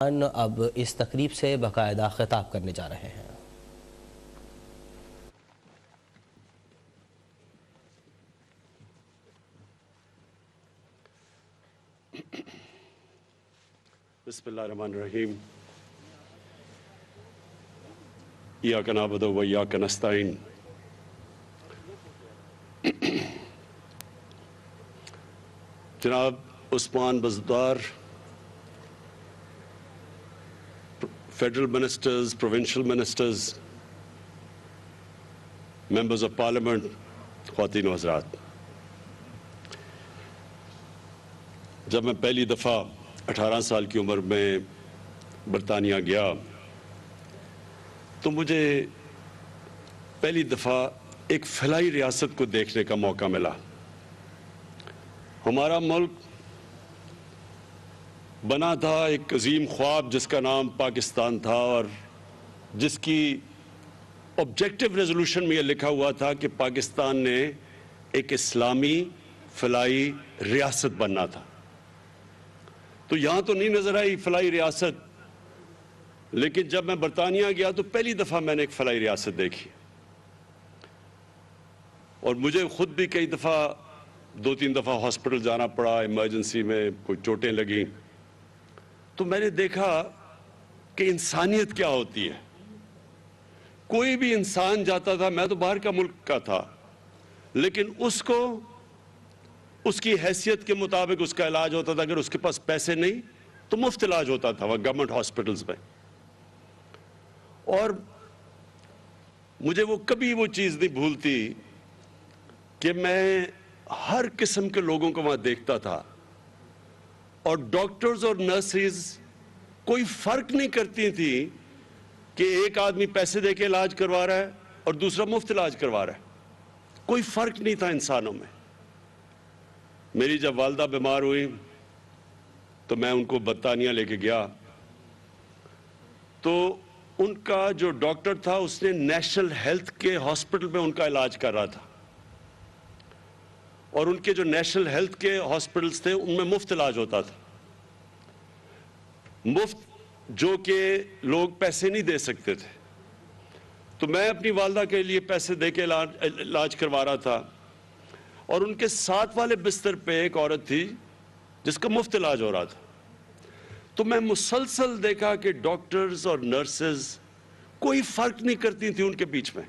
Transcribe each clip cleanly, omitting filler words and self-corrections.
اب اس تقریب سے باقاعدہ خطاب کرنے جا رہے ہیں۔ بسم اللہ الرحمن الرحیم۔ ایاک نعبد و ایاک نستعین۔ جناب Usman Buzdar, federal ministers, provincial ministers, members of parliament, خواتین و حضرات، جب میں پہلی دفعہ 18 سال کی عمر میں برطانیہ گیا تو مجھے پہلی دفعہ ایک فلاحی ریاست کو دیکھنے کا موقع ملا۔ ہمارا ملک بنا تھا ایک عظیم خواب جس کا نام پاکستان تھا، اور جس کی آبجیکٹو ریزولوشن میں یہ لکھا ہوا تھا کہ پاکستان نے ایک اسلامی فلاحی ریاست بننا تھا۔ تو یہاں تو نہیں نظر آئی فلاحی ریاست، لیکن جب میں برطانیہ گیا تو پہلی دفعہ میں نے ایک فلاحی ریاست دیکھی، اور مجھے خود بھی کئی دفعہ 2-3 دفعہ ہاسپٹل جانا پڑا، ایمرجنسی میں کوئی چوٹیں لگیں، تو میں نے دیکھا کہ انسانیت کیا ہوتی ہے۔ کوئی بھی انسان جاتا تھا، میں تو باہر کا ملک کا تھا، لیکن اس کو اس کی حیثیت کے مطابق اس کا علاج ہوتا تھا۔ اگر اس کے پاس پیسے نہیں تو مفت علاج ہوتا تھا وہ گورنمنٹ ہاسپٹلز میں۔ اور مجھے وہ کبھی وہ چیز نہیں بھولتی کہ میں ہر قسم کے لوگوں کو وہاں دیکھتا تھا، اور ڈاکٹرز اور نرسز کوئی فرق نہیں کرتی تھی کہ ایک آدمی پیسے دے کے علاج کروا رہا ہے اور دوسرا مفت علاج کروا رہا ہے۔ کوئی فرق نہیں تھا انسانوں میں۔ میری جب والدہ بیمار ہوئی تو میں ان کو برطانیہ لے کے گیا، تو ان کا جو ڈاکٹر تھا اس نے نیشنل ہیلتھ کے ہاسپٹل میں ان کا علاج کر رہا تھا، اور ان کے جو نیشنل ہیلتھ کے ہاسپٹلز تھے ان میں مفت علاج ہوتا تھا، مفت، جو کہ لوگ پیسے نہیں دے سکتے تھے۔ تو میں اپنی والدہ کے لیے پیسے دے کے علاج کروا رہا تھا، اور ان کے ساتھ والے بستر پہ ایک عورت تھی جس کا مفت علاج ہو رہا تھا۔ تو میں مسلسل دیکھا کہ ڈاکٹرز اور نرسز کوئی فرق نہیں کرتی تھی ان کے بیچ میں۔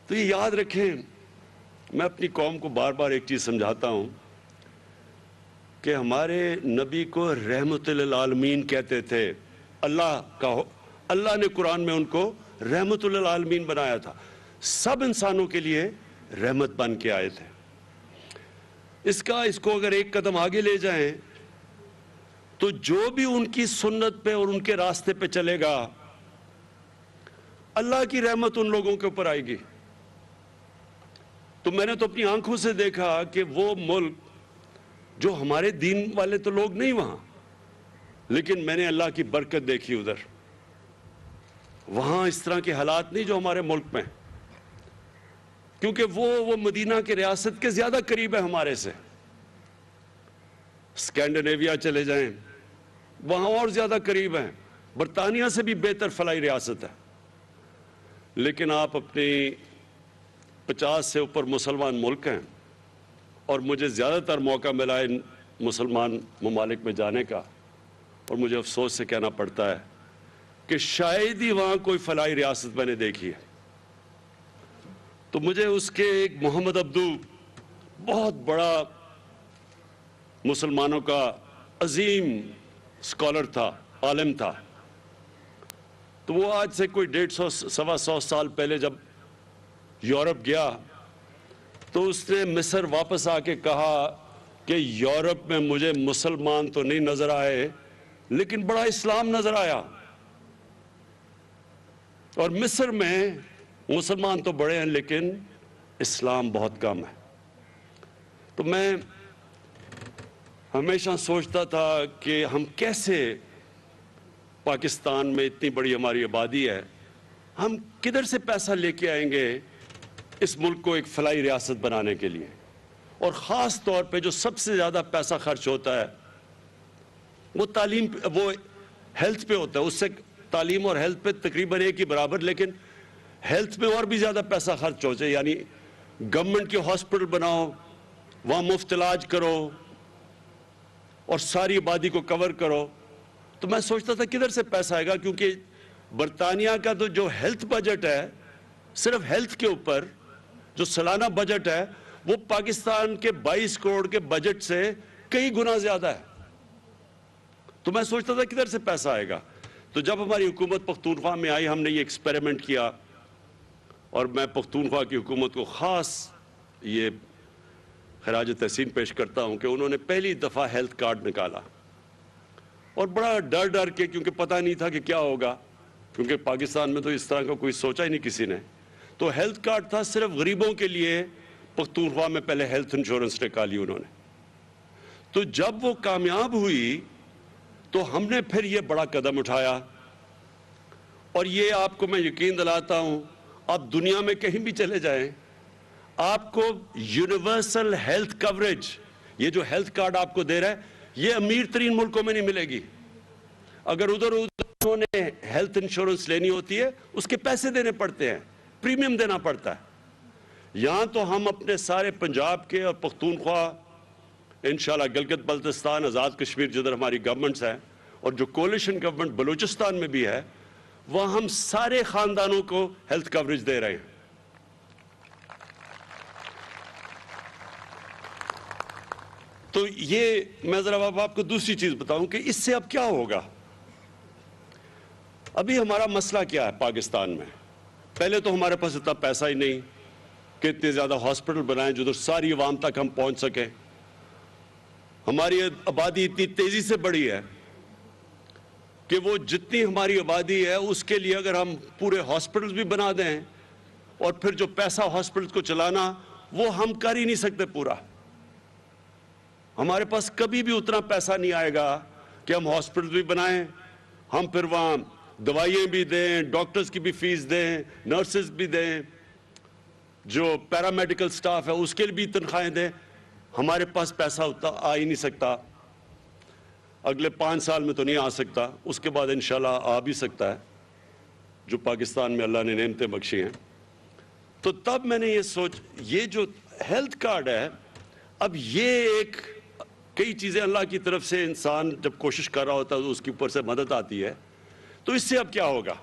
تو یہ یاد رکھیں، میں اپنی قوم کو بار بار ایک چیز سمجھاتا ہوں کہ ہمارے نبی کو رحمت للعالمین کہتے تھے۔ اللہ نے قرآن میں ان کو رحمت للعالمین بنایا تھا، سب انسانوں کے لیے رحمت بن کے آئے تھے۔ اس کو اگر ایک قدم آگے لے جائیں تو جو بھی ان کی سنت پہ اور ان کے راستے پہ چلے گا، اللہ کی رحمت ان لوگوں کے اوپر آئے گی۔ تو میں نے تو اپنی آنکھوں سے دیکھا کہ وہ ملک جو ہمارے دین والے تو لوگ نہیں وہاں، لیکن میں نے اللہ کی برکت دیکھی ادھر۔ وہاں اس طرح کے حالات نہیں جو ہمارے ملک میں، کیونکہ وہ مدینہ کے ریاست کے زیادہ قریب ہے ہمارے سے۔ اسکینڈینیویا چلے جائیں، وہاں اور زیادہ قریب ہیں، برطانیہ سے بھی بہتر فلاحی ریاست ہے۔ لیکن آپ اپنی 50 سے اوپر مسلمان ملک ہیں، اور مجھے زیادہ تر موقع ملا ان مسلمان ممالک میں جانے کا، اور مجھے افسوس سے کہنا پڑتا ہے کہ شاید ہی وہاں کوئی فلاحی ریاست میں نے دیکھی ہے۔ تو مجھے اس کے ایک محمد عبدو، بہت بڑا مسلمانوں کا عظیم اسکالر تھا، عالم تھا، تو وہ آج سے کوئی 150-125 سال پہلے جب یورپ گیا تو اس نے مصر واپس آ کے کہا کہ یورپ میں مجھے مسلمان تو نہیں نظر آئے، لیکن بڑا اسلام نظر آیا، اور مصر میں مسلمان تو بڑے ہیں لیکن اسلام بہت کم ہے۔ تو میں ہمیشہ سوچتا تھا کہ ہم کیسے، پاکستان میں اتنی بڑی ہماری آبادی ہے، ہم کدھر سے پیسہ لے کے آئیں گے اس ملک کو ایک فلاحی ریاست بنانے کے لیے؟ اور خاص طور پہ جو سب سے زیادہ پیسہ خرچ ہوتا ہے وہ تعلیم وہ ہیلتھ پہ ہوتا ہے، اس سے تعلیم اور ہیلتھ پہ تقریباً ایک ہی برابر، لیکن ہیلتھ میں اور بھی زیادہ پیسہ خرچ ہو جائے، یعنی گورنمنٹ کے ہاسپٹل بناؤ، وہاں مفت علاج کرو اور ساری آبادی کو کور کرو. تو میں سوچتا تھا کدھر سے پیسہ آئے گا، کیونکہ برطانیہ کا تو جو ہیلتھ بجٹ ہے صرف ہیلتھ کے اوپر جو سالانہ بجٹ ہے وہ پاکستان کے 22 کروڑ کے بجٹ سے کئی گنا زیادہ ہے. تو میں سوچتا تھا کدھر سے پیسہ آئے گا. تو جب ہماری حکومت پختونخوا میں آئی، ہم نے یہ ایکسپیریمنٹ کیا، اور میں پختونخوا کی حکومت کو خاص یہ خراج تحسین پیش کرتا ہوں کہ انہوں نے پہلی دفعہ ہیلتھ کارڈ نکالا، اور بڑا ڈر کے، کیونکہ پتہ نہیں تھا کہ کیا ہوگا، کیونکہ پاکستان میں تو اس طرح کا کوئی سوچا ہی نہیں کسی نے. تو ہیلتھ کارڈ تھا صرف غریبوں کے لیے. پختونخوا میں پہلے ہیلتھ انشورنس نکالی انہوں نے. تو جب وہ کامیاب ہوئی تو ہم نے پھر یہ بڑا قدم اٹھایا، اور یہ آپ کو میں یقین دلاتا ہوں، آپ دنیا میں کہیں بھی چلے جائیں، آپ کو یونیورسل ہیلتھ کوریج، یہ جو ہیلتھ کارڈ آپ کو دے رہا ہے، یہ امیر ترین ملکوں میں نہیں ملے گی. اگر ادھر انہوں نے ہیلتھ انشورنس لینی ہوتی ہے اس کے پیسے دینے پڑتے ہیں، پریمیم دینا پڑتا ہے. یہاں تو ہم اپنے سارے پنجاب کے اور پختونخوا، انشاءاللہ گلگت بلتستان، آزاد کشمیر جدھر ہماری گورنمنٹس ہیں، اور جو کولیشن گورنمنٹ بلوچستان میں بھی ہے، وہاں ہم سارے خاندانوں کو ہیلتھ کوریج دے رہے ہیں. تو یہ میں ذرا آپ کو دوسری چیز بتاؤں کہ اس سے اب کیا ہوگا. ابھی ہمارا مسئلہ کیا ہے پاکستان میں؟ پہلے تو ہمارے پاس اتنا پیسہ ہی نہیں کہ اتنے زیادہ ہاسپٹل بنائیں جو ساری عوام تک ہم پہنچ سکیں. ہماری آبادی اتنی تیزی سے بڑھی ہے کہ وہ جتنی ہماری آبادی ہے اس کے لیے اگر ہم پورے ہاسپٹلز بھی بنا دیں، اور پھر جو پیسہ ہاسپٹلز کو چلانا وہ ہم کر ہی نہیں سکتے پورا. ہمارے پاس کبھی بھی اتنا پیسہ نہیں آئے گا کہ ہم ہاسپٹل بھی بنائیں، ہم پھر وہاں دوائیں بھی دیں، ڈاکٹرز کی بھی فیس دیں، نرسز بھی دیں، جو پیرامیڈیکل سٹاف ہے اس کے لیے بھی تنخواہیں دیں. ہمارے پاس پیسہ اتنا آ ہی نہیں سکتا. اگلے 5 سال میں تو نہیں آ سکتا، اس کے بعد انشاءاللہ آ بھی سکتا ہے، جو پاکستان میں اللہ نے نعمتیں بخشی ہیں. تو تب میں نے یہ جو ہیلتھ کارڈ ہے، اب یہ کئی چیزیں اللہ کی طرف سے انسان جب کوشش کر رہا ہوتا ہے تو اس کے اوپر سے مدد آتی ہے. تو اس سے اب کیا ہوگا؟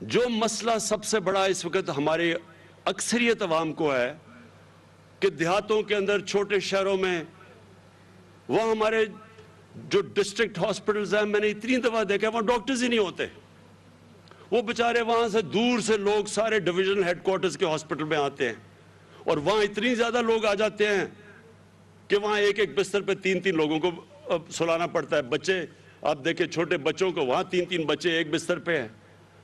جو مسئلہ سب سے بڑا اس وقت ہمارے اکثریت عوام کو ہے کہ دیہاتوں کے اندر، چھوٹے شہروں میں، وہاں ہمارے جو ڈسٹرکٹ ہاسپٹلز ہیں، میں نے اتنی دفعہ دیکھا وہاں ڈاکٹرز ہی نہیں ہوتے. وہ بیچارے وہاں سے دور سے لوگ سارے ڈویژن ہیڈ کوارٹرز کے ہاسپٹل میں آتے ہیں، اور وہاں اتنی زیادہ لوگ آ جاتے ہیں کہ وہاں ایک بستر پہ 3 لوگوں کو سلانا پڑتا ہے. بچے آپ دیکھیں، چھوٹے بچوں کو وہاں 3 بچے ایک بستر پہ ہیں،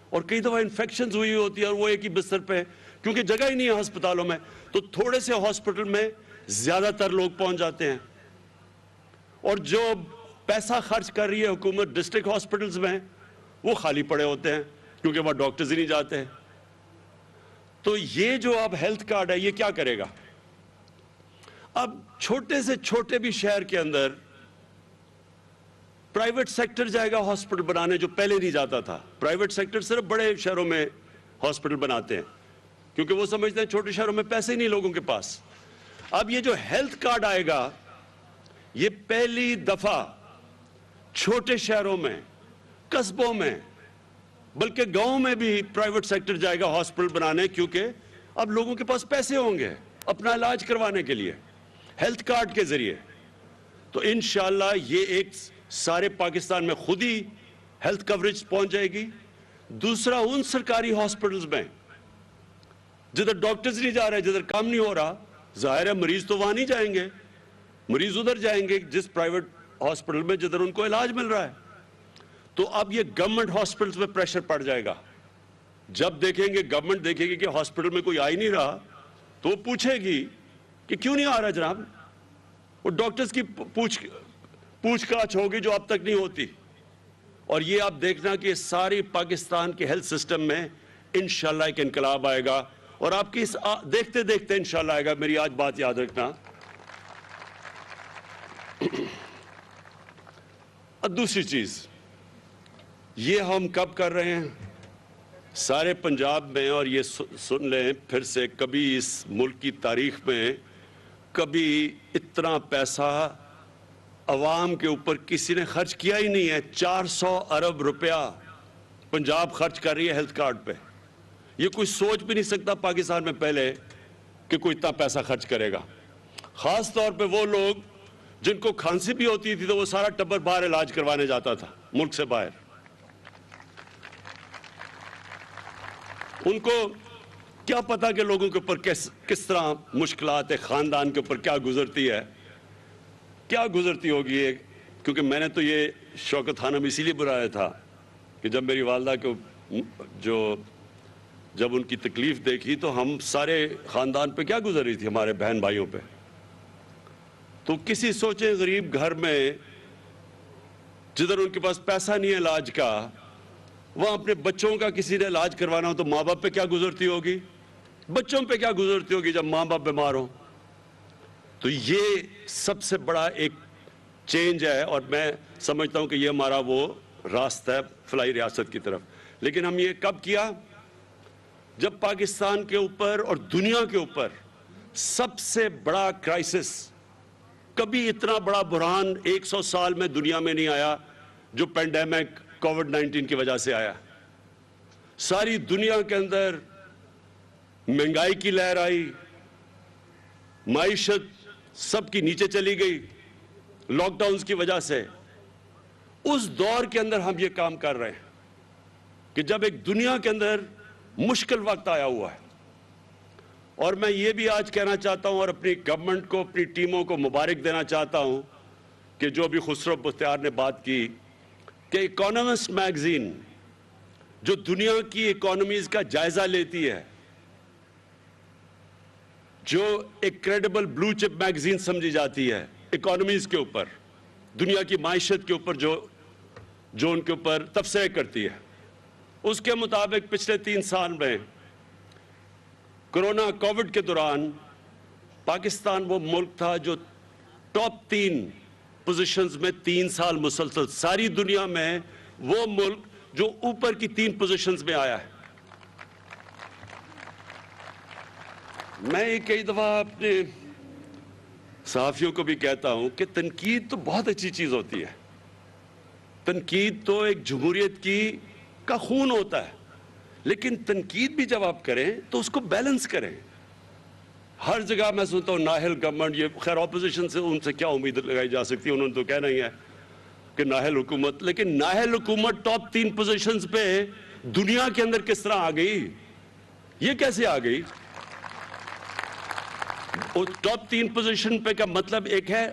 اور کئی دفعہ انفیکشنز ہوئی ہوتی ہے اور وہ ایک ہی بستر پہ، کیونکہ جگہ ہی نہیں ہے ہسپتالوں میں. تو تھوڑے سے ہاسپٹل میں زیادہ تر لوگ پہنچ جاتے ہیں، اور جو پیسہ خرچ کر رہی ہے حکومت ڈسٹرکٹ ہاسپٹلز میں، وہ خالی پڑے ہوتے ہیں کیونکہ وہاں ڈاکٹرز ہی نہیں جاتے ہیں. تو یہ جو اب ہیلتھ کارڈ ہے یہ کیا کرے گا؟ اب چھوٹے سے چھوٹے بھی شہر کے اندر پرائیویٹ سیکٹر جائے گا ہاسپٹل بنانے، جو پہلے نہیں جاتا تھا. پرائیویٹ سیکٹر صرف بڑے شہروں میں ہاسپٹل بناتے ہیں کیونکہ وہ سمجھتے ہیں چھوٹے شہروں میں پیسے ہی نہیں لوگوں کے پاس. اب یہ جو ہیلتھ کارڈ آئے گا، یہ پہلی دفعہ چھوٹے شہروں میں، قصبوں میں، بلکہ گاؤں میں بھی پرائیویٹ سیکٹر جائے گا ہاسپٹل بنانے، کیونکہ اب لوگوں کے پاس پیسے ہوں گے اپنا علاج کروانے کے لیے ہیلتھ کارڈ کے ذریعے. تو انشاءاللہ یہ سارے پاکستان میں خود ہی ہیلتھ کوریج پہنچ جائے گی. دوسرا، ان سرکاری ہاسپٹلز میں جدھر ڈاکٹرز نہیں جا رہے، جدھر کام نہیں ہو رہا، ظاہر ہے مریض تو وہاں نہیں جائیں گے، مریض ادھر جائیں گے جس پرائیویٹ ہاسپٹل میں جدھر ان کو علاج مل رہا ہے. تو اب یہ گورنمنٹ ہاسپٹلز میں پریشر پڑ جائے گا. جب دیکھیں گے، گورنمنٹ دیکھے گی کہ ہاسپٹل میں کوئی آ ہی نہیں رہا، تو وہ پوچھے گی کہ کیوں نہیں آ رہا جناب. وہ ڈاکٹرز کی پوچھ گاچھ ہوگی جو اب تک نہیں ہوتی. اور یہ آپ دیکھنا کہ ساری پاکستان کے ہیلتھ سسٹم میں انشاءاللہ ایک انقلاب آئے گا، اور آپ کی دیکھتے دیکھتے انشاءاللہ آئے گا. میری آج بات یاد رکھنا، دوسری چیز یہ ہم کب کر رہے ہیں سارے پنجاب میں, اور یہ سن لیں پھر سے, کبھی اس ملک کی تاریخ میں کبھی اتنا پیسہ عوام کے اوپر کسی نے خرچ کیا ہی نہیں ہے. 400 ارب روپیہ پنجاب خرچ کر رہی ہے ہیلتھ کارڈ پہ. یہ کوئی سوچ بھی نہیں سکتا پاکستان میں پہلے کہ کوئی اتنا پیسہ خرچ کرے گا. خاص طور پہ وہ لوگ جن کو کھانسی بھی ہوتی تھی تو وہ سارا ٹبر باہر علاج کروانے جاتا تھا ملک سے باہر. ان کو کیا پتا کہ لوگوں کے اوپر کس طرح مشکلات ہے, خاندان کے اوپر کیا گزرتی ہے, کیا گزرتی ہوگی. کیونکہ میں نے تو یہ شوکت خانم اسی لیے بلایا تھا کہ جب میری والدہ کو جب ان کی تکلیف دیکھی تو ہم سارے خاندان پہ کیا گزر رہی تھی, ہمارے بہن بھائیوں پہ. تو کسی سوچے غریب گھر میں جدھر ان کے پاس پیسہ نہیں ہے علاج کا, وہاں اپنے بچوں کا کسی نے علاج کروانا ہو تو ماں باپ پہ کیا گزرتی ہوگی, بچوں پہ کیا گزرتی ہوگی جب ماں باپ بیمار ہوں. تو یہ سب سے بڑا ایک چینج ہے, اور میں سمجھتا ہوں کہ یہ ہمارا وہ راستہ ہے فلاحی ریاست کی طرف. لیکن ہم یہ کب کیا, جب پاکستان کے اوپر اور دنیا کے اوپر سب سے بڑا کرائسس, کبھی اتنا بڑا بحران 100 سال میں دنیا میں نہیں آیا جو پینڈیمک کووڈ-19 کی وجہ سے آیا. ساری دنیا کے اندر مہنگائی کی لہر آئی, معیشت سب کی نیچے چلی گئی لاک ڈاؤنز کی وجہ سے. اس دور کے اندر ہم یہ کام کر رہے ہیں کہ جب ایک دنیا کے اندر مشکل وقت آیا ہوا ہے. اور میں یہ بھی آج کہنا چاہتا ہوں اور اپنی گورنمنٹ کو, اپنی ٹیموں کو مبارک دینا چاہتا ہوں کہ جو بھی خسرو بختیار نے بات کی کہ اکانومسٹ میگزین جو دنیا کی اکانومیز کا جائزہ لیتی ہے, جو ایک کریڈیبل بلو چپ میگزین سمجھی جاتی ہے اکانومیز کے اوپر, دنیا کی معیشت کے اوپر جو ان کے اوپر تبصرے کرتی ہے, اس کے مطابق پچھلے 3 سال میں کرونا کووڈ کے دوران پاکستان وہ ملک تھا جو ٹاپ 3 پوزیشنز میں 3 سال مسلسل, ساری دنیا میں وہ ملک جو اوپر کی 3 پوزیشنز میں آیا ہے. میں یہ کئی دفعہ اپنے صحافیوں کو بھی کہتا ہوں کہ تنقید تو بہت اچھی چیز ہوتی ہے. تنقید تو ایک جمہوریت کا خون ہوتا ہے, لیکن تنقید بھی جب آپ کریں تو اس کو بیلنس کریں. ہر جگہ میں سنتا ہوں نااہل گورنمنٹ, یہ خیر اپوزیشن سے ان سے کیا امید لگائی جا سکتی ہے, انہوں نے تو کہنا ہی ہے کہ نااہل حکومت. لیکن نااہل حکومت ٹاپ 3 پوزیشنز پہ دنیا کے اندر کس طرح آ گئی, یہ کیسے آ گئی؟ ٹاپ 3 پوزیشن پہ کا مطلب ایک ہے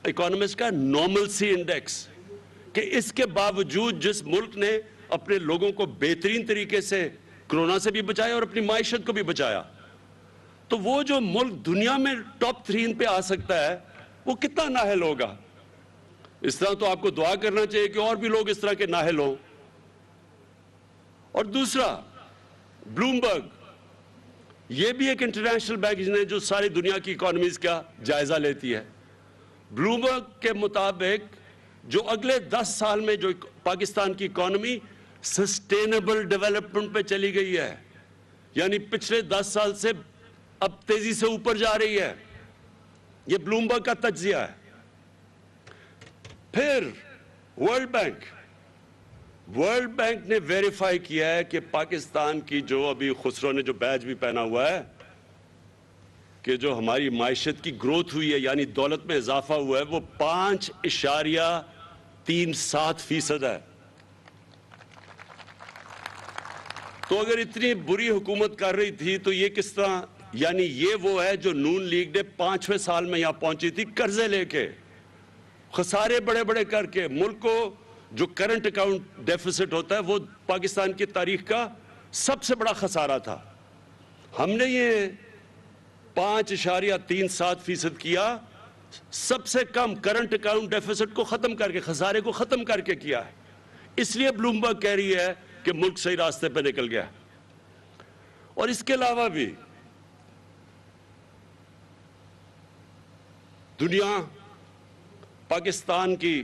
اکانومسٹ کا نارملسی انڈیکس, کہ اس کے باوجود جس ملک نے اپنے لوگوں کو بہترین طریقے سے کرونا سے بھی بچایا اور اپنی معیشت کو بھی بچایا, تو وہ جو ملک دنیا میں ٹاپ 3 پہ آ سکتا ہے وہ کتنا نااہل ہوگا. اس طرح تو آپ کو دعا کرنا چاہیے کہ اور بھی لوگ اس طرح کے نااہل ہوں. اور دوسرا بلومبرگ, یہ بھی ایک انٹرنیشنل میگزین ہے جو ساری دنیا کی اکانومیز کا جائزہ لیتی ہے. بلومبرگ کے مطابق جو اگلے 10 سال میں جو پاکستان کی اکانومی سسٹینیبل ڈیولپمنٹ پہ چلی گئی ہے, یعنی پچھلے 10 سال سے اب تیزی سے اوپر جا رہی ہے, یہ بلومبرگ کا تجزیہ ہے. پھر ورلڈ بینک نے ویریفائی کیا ہے کہ پاکستان کی جو ابھی خسرو نے جو بیج بھی پہنا ہوا ہے کہ جو ہماری معیشت کی گروتھ ہوئی ہے یعنی دولت میں اضافہ ہوا ہے وہ 5.37% ہے. تو اگر اتنی بری حکومت کر رہی تھی تو یہ کس طرح, یعنی یہ وہ ہے جو نون لیگ نے 5ویں سال میں یہاں پہنچی تھی قرضے لے کے, خسارے بڑے بڑے کر کے. ملک کو جو کرنٹ اکاؤنٹ ڈیفیسٹ ہوتا ہے وہ پاکستان کی تاریخ کا سب سے بڑا خسارہ تھا. ہم نے یہ 5.37% کیا, سب سے کم کرنٹ اکاؤنٹ ڈیفیسٹ کو ختم کر کے, خسارے کو ختم کر کے کیا ہے. اس لیے بلومبرگ کہہ رہی ہے کہ ملک صحیح راستے پہ نکل گیا. اور اس کے علاوہ بھی دنیا پاکستان کی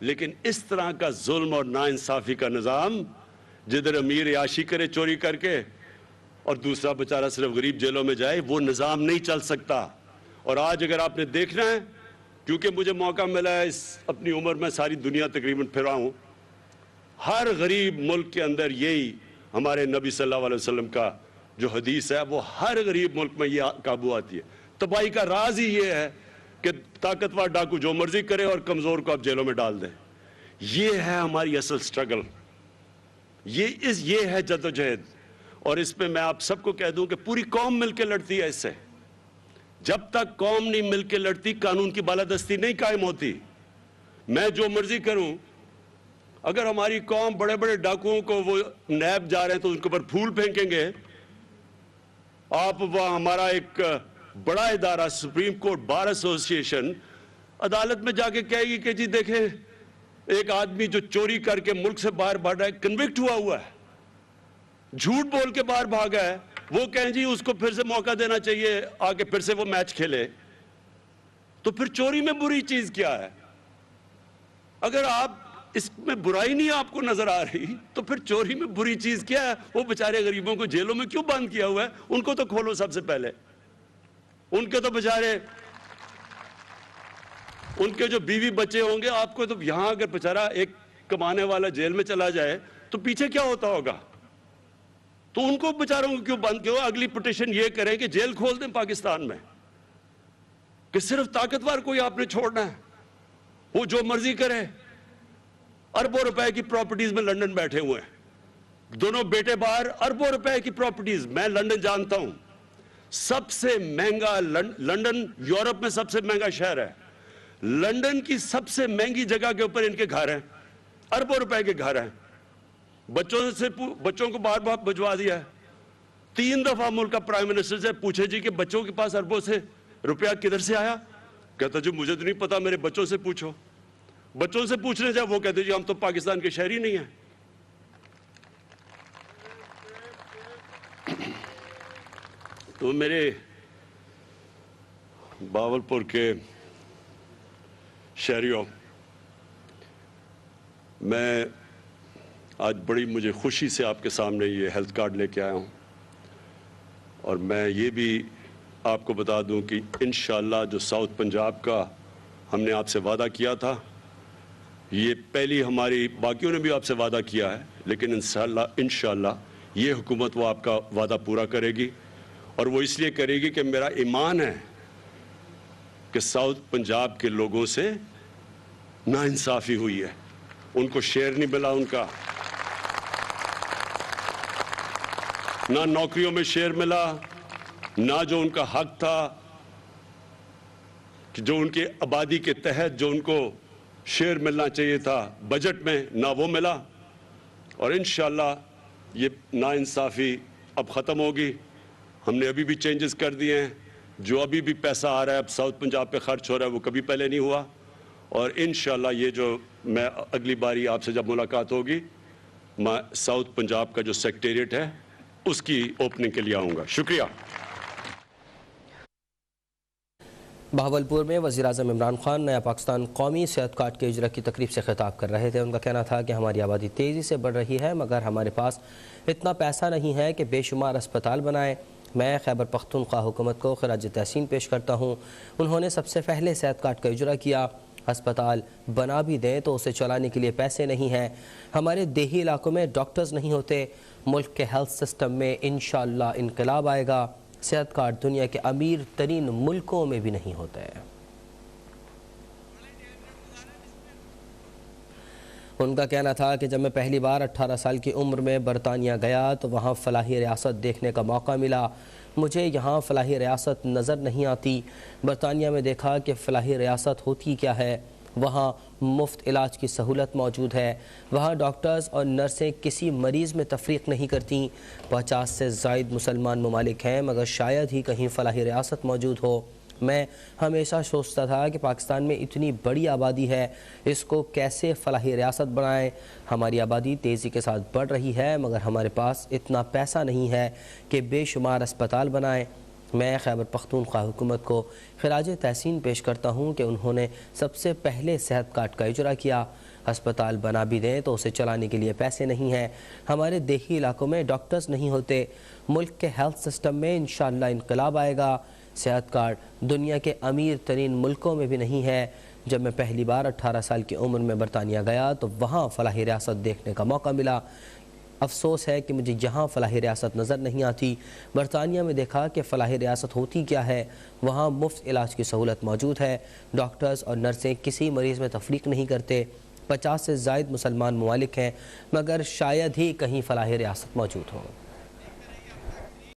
لیکن اس طرح کا ظلم اور ناانصافی کا نظام جدھر امیر عیاشی کرے چوری کر کے اور دوسرا بیچارہ صرف غریب جیلوں میں جائے، وہ نظام نہیں چل سکتا۔ اور آج اگر آپ نے دیکھنا ہے، کیونکہ مجھے موقع ملا ہے اس اپنی عمر میں ساری دنیا تقریباً پھرا ہوں، ہر غریب ملک کے اندر یہی ہمارے نبی صلی اللہ علیہ وسلم کا جو حدیث ہے وہ ہر غریب ملک میں یہ قابو آتی ہے۔ تباہی کا راز ہی یہ ہے کہ طاقتور ڈاکو جو مرضی کرے اور کمزور کو آپ جیلوں میں ڈال دیں۔ یہ ہے ہماری اصل سٹرگل، یہ ہے جدوجہد، اور اس پہ میں آپ سب کو کہہ دوں کہ پوری قوم مل کے لڑتی ہے اس سے۔ جب تک قوم نہیں مل کے لڑتی قانون کی بالادستی نہیں قائم ہوتی۔ میں جو مرضی کروں، اگر ہماری قوم بڑے بڑے ڈاکوؤں کو وہ نیب جا رہے ہیں تو ان کے اوپر پھول پھینکیں گے، آپ وہ ہمارا ایک بڑا ادارہ سپریم کورٹ بار ایسوسی ایشن عدالت میں جا کے کہے گی کہ جی دیکھیں ایک آدمی جو چوری کر کے ملک سے باہر بھاگ رہا ہے، کنوکٹ ہوا ہے، جھوٹ بول کے باہر بھاگا ہے، وہ کہیں جی اس کو پھر سے موقع دینا چاہیے آگے پھر سے وہ میچ کھیلے، تو پھر چوری میں بری چیز کیا ہے؟ اگر آپ اس میں برائی نہیں آپ کو نظر آ رہی تو پھر چوری میں بری چیز کیا ہے؟ وہ بیچارے غریبوں کو جیلوں میں کیوں بند کیا ہوا ہے؟ ان کو تو کھولو سب سے پہلے، ان کے تو بیچارے ان کے جو بیوی بچے ہوں گے، آپ کو تو یہاں اگر بیچارہ ایک کمانے والا جیل میں چلا جائے تو پیچھے کیا ہوتا ہوگا؟ تو ان کو بیچاروں کو کیوں بند کیا ہوا؟ اگلی پٹیشن یہ کریں کہ جیل کھول دیں پاکستان میں، کہ صرف طاقتور کوئی آپ نے چھوڑنا ہے، وہ جو مرضی کرے۔ اربوں روپے کی پراپرٹیز میں لندن بیٹھے ہوئے ہیں، دونوں بیٹے باہر، اربوں روپے کی پراپرٹیز۔ میں لندن جانتا ہوں، سب سے مہنگا لندن یورپ میں سب سے مہنگا شہر ہے، لندن کی سب سے مہنگی جگہ کے اوپر ان کے گھر ہیں، اربوں روپے کے گھر ہیں، بچوں کو باہر باہر بھجوا دیا ہے۔ 3 دفعہ ملک کا پرائم منسٹر سے پوچھے جی کہ بچوں کے پاس اربوں سے روپیہ کدھر سے آیا؟ کہتا جی مجھے تو نہیں پتا، میرے بچوں سے پوچھو۔ بچوں سے پوچھنے جائے وہ کہتے جی ہم تو پاکستان کے شہری نہیں ہیں۔ تو میرے باولپور کے شہریوں، میں آج بڑی مجھے خوشی سے آپ کے سامنے یہ ہیلتھ کارڈ لے کے آیا ہوں، اور میں یہ بھی آپ کو بتا دوں کہ انشاءاللہ جو ساؤتھ پنجاب کا ہم نے آپ سے وعدہ کیا تھا، یہ پہلی ہماری، باقیوں نے بھی آپ سے وعدہ کیا ہے، لیکن انشاءاللہ یہ حکومت وہ آپ کا وعدہ پورا کرے گی، اور وہ اس لیے کرے گی کہ میرا ایمان ہے کہ ساؤتھ پنجاب کے لوگوں سے ناانصافی ہوئی ہے، ان کو شیئر نہیں ملا، ان کا نہ نوکریوں میں شیئر ملا، نہ جو ان کا حق تھا کہ جو ان کے آبادی کے تحت جو ان کو شیئر ملنا چاہیے تھا بجٹ میں، نہ وہ ملا۔ اور انشاءاللہ یہ ناانصافی اب ختم ہوگی۔ ہم نے ابھی بھی چینجز کر دیے ہیں، جو ابھی بھی پیسہ آ رہا ہے اب ساؤتھ پنجاب پہ خرچ ہو رہا ہے وہ کبھی پہلے نہیں ہوا، اور انشاءاللہ یہ جو میں اگلی باری آپ سے جب ملاقات ہوگی میں ساؤتھ پنجاب کا جو سیکریٹریٹ ہے اس کی اوپننگ کے لیے آؤں گا۔ شکریہ۔ بہاولپور میں وزیراعظم عمران خان نیا پاکستان قومی صحت کارڈ کے اجرا کی تقریب سے خطاب کر رہے تھے۔ ان کا کہنا تھا کہ ہماری آبادی تیزی سے بڑھ رہی ہے مگر ہمارے پاس اتنا پیسہ نہیں ہے کہ بے شمار اسپتال بنائیں۔ میں خیبر پختونخوا حکومت کو خراج تحسین پیش کرتا ہوں، انہوں نے سب سے پہلے صحت کارڈ کا اجرا کیا۔ اسپتال بنا بھی دیں تو اسے چلانے کے لیے پیسے نہیں ہیں، ہمارے دیہی علاقوں میں ڈاکٹرز نہیں ہوتے۔ ملک کے ہیلتھ سسٹم میں انشاءاللہ انقلاب آئے گا۔ صحت کارڈ دنیا کے امیر ترین ملکوں میں بھی نہیں ہوتے۔ ان کا کہنا تھا کہ جب میں پہلی بار 18 سال کی عمر میں برطانیہ گیا تو وہاں فلاحی ریاست دیکھنے کا موقع ملا، مجھے یہاں فلاحی ریاست نظر نہیں آتی۔ برطانیہ میں دیکھا کہ فلاحی ریاست ہوتی کیا ہے، وہاں مفت علاج کی سہولت موجود ہے، وہاں ڈاکٹرز اور نرسیں کسی مریض میں تفریق نہیں کرتیں۔ 50 سے زائد مسلمان ممالک ہیں مگر شاید ہی کہیں فلاحی ریاست موجود ہو۔ میں ہمیشہ سوچتا تھا کہ پاکستان میں اتنی بڑی آبادی ہے، اس کو کیسے فلاحی ریاست بنائیں۔ ہماری آبادی تیزی کے ساتھ بڑھ رہی ہے مگر ہمارے پاس اتنا پیسہ نہیں ہے کہ بے شمار اسپتال بنائیں۔ میں خیبر پختونخوا حکومت کو خراج تحسین پیش کرتا ہوں کہ انہوں نے سب سے پہلے صحت کارڈ کا اجرا کیا۔ ہسپتال بنا بھی دیں تو اسے چلانے کے لیے پیسے نہیں ہیں۔ ہمارے دیہی علاقوں میں ڈاکٹرز نہیں ہوتے۔ ملک کے ہیلتھ سسٹم میں انشاءاللہ انقلاب آئے گا۔ صحت کارڈ دنیا کے امیر ترین ملکوں میں بھی نہیں ہے۔ جب میں پہلی بار 18 سال کی عمر میں برطانیہ گیا تو وہاں فلاحی ریاست دیکھنے کا موقع ملا۔ افسوس ہے کہ مجھے یہاں فلاحی ریاست نظر نہیں آتی۔ برطانیہ میں دیکھا کہ فلاحی ریاست ہوتی کیا ہے۔ وہاں مفت علاج کی سہولت موجود ہے۔ ڈاکٹرز اور نرسیں کسی مریض میں تفریق نہیں کرتے۔ 50 سے زائد مسلمان ممالک ہیں مگر شاید ہی کہیں فلاحی ریاست موجود ہو۔